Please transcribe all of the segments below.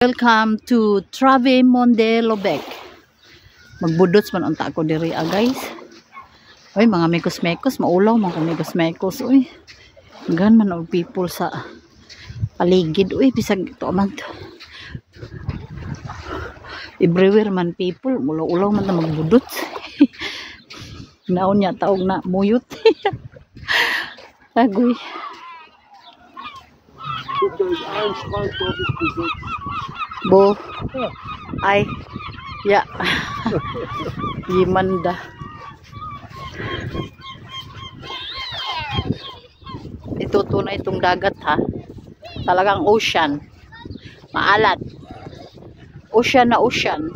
Welcome to Travemünde Lübeck. Magbudots man unta ako diri guys. Oy mga mekos-mekos, maulaw mga mekos-mekos oy. Gan man og people sa paligid oy bisag to man to. Everywhere man people, ulaw-ulaw man ta magbudots. Naon nya taog na muyot. Agoy. Bo, ay, ya, Yimanda. Ito tunay itong dagat ha. Talagang ocean. Maalat. Ocean na ocean.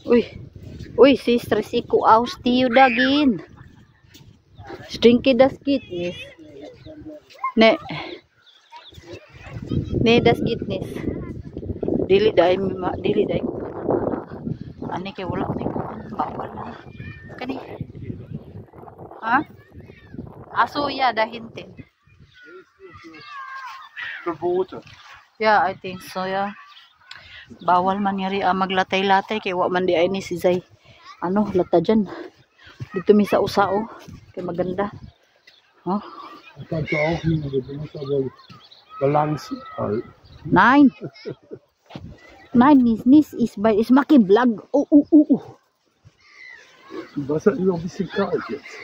Uy. Uy, si stressiku aus tiyo dagin. Stinky das gitnis. Ne das gitnis. Dili day ko. Ani kay wala ni ko bawal na. Kani. Ha? Aso ya dahintin. Verboten. Yeah, I think so, yeah. Bawal man yari maglatay-latay kay wa man di ay ni si Zay. Ano, lata dyan. Dito mi sa usao. Kay maganda. Oh. Kannst du auch nicht, du musst aber Balance halten. Nein. Nein, nis is bei is maki vlog. Das Wasser ist noch ein bisschen kalt jetzt.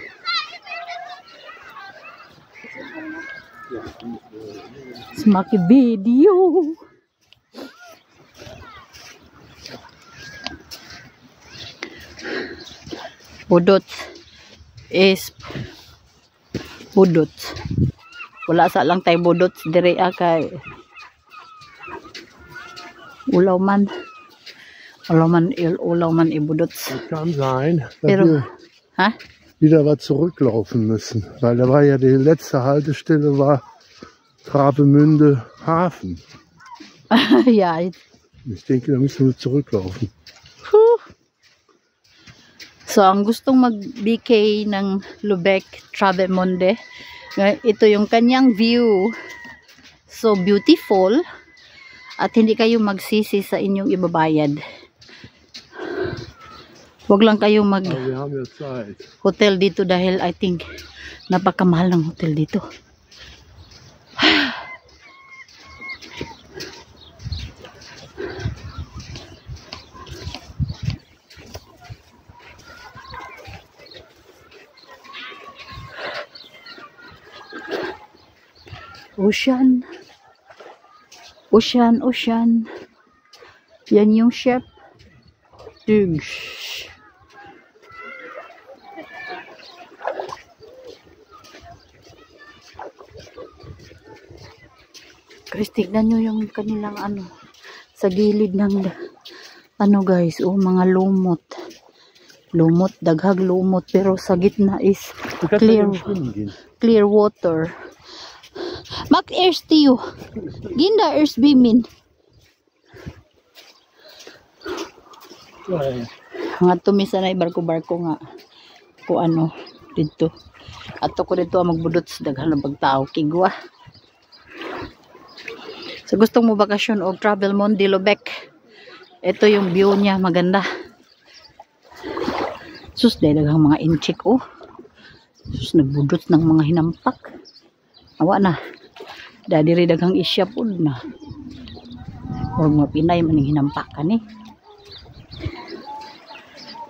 Is maki video. Budot is budot. Wala sa lang tay budot dire kay ulaw man ibudot. Das kann sein, dass Pero, wir wieder was zurücklaufen müssen, weil da war ja die letzte Haltestelle war Travemünde Hafen. Ja. Ich denke, da müssen wir zurücklaufen. So, ang gustong mag-BK ng Lübeck, Travemünde, ito yung kanyang view. So, beautiful. At hindi kayo magsisi sa inyong ibabayad. Huwag lang kayo mag-hotel dito dahil I think napakamahal ng hotel dito. Ocean. Yan yung chef. Guys, tignan nyo yung kanilang sa gilid ng guys, mga lumot. Daghag lumot, pero sa gitna is clear water. Mag erst tiyo. Ginda erst bimin. Nga tumisa na barko-barko nga. Kung dito. Ato ko dito magbudot sa daghan ng pagtao. Kigwa. So gustong mo bakasyon o Travemünde Lübeck. Ito yung view niya. Maganda. Sus, daghang mga inchik Sus, nagbudot ng mga hinampak. Awa na. Dadi daghang isya pud na. Or mga Pinay maning hinampakan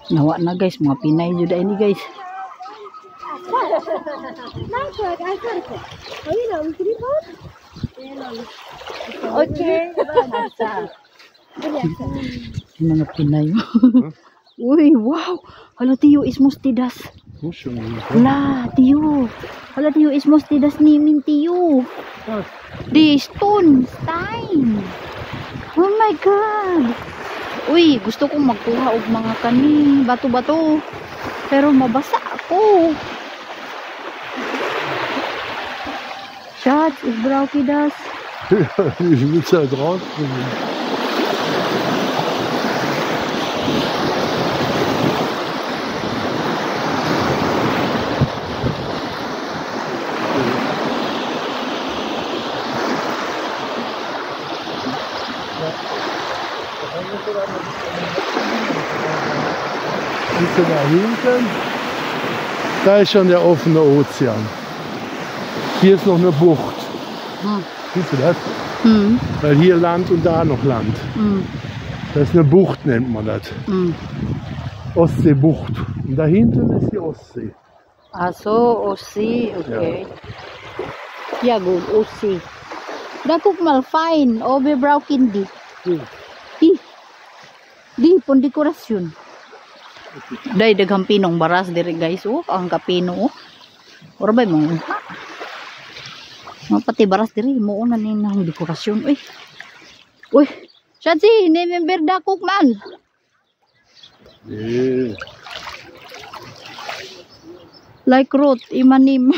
Nawa na guys, mga Pinay jud ini guys. Okay. Mga Pinay. Uy, wow. Hala tiyo is mustidas. Hala tiyo. Hala tiyo is mustidas ni min tiyo. Di stone. Oh my god. Uy, gusto kong magkuha og mga bato-bato. Pero mabasa ako. Schatz, ich brauche das. Ich will es halt rausbringen. du da hinten, da ist schon der offene Ozean. Hier ist noch eine Bucht. Siehst du das? Weil hier Land und da noch Land. Das ist eine Bucht, nennt man das. Ostseebucht. Und da hinten ist die Ostsee. Ach so, Ostsee, okay. Ja, gut, Ostsee. Da guck mal, fein. Oh, wir brauchen die. Di, pun dekorasyon. Dahil daghang pinong baras diri guys. Oh, ang kapino. Oh. Ora ba mo? Pati baras diri mo na ni nang dekorasyon. Uy. Uy. Shadzi, nemember da kuk man. Like root, imanim.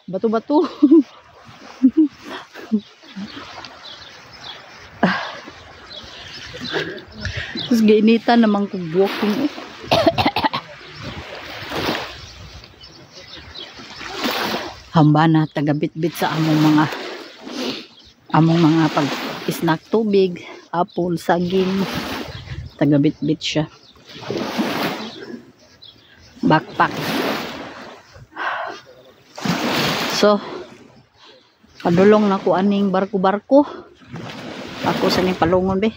Batu-batu. Terus gainitan namang kung walking. Hamba na tagabit-bit sa among mga pag-snack tubig, apple, saging. Tagabit-bit siya. Backpack. So, padulong na ko aning barko-barko. Ako sa ning palungon be.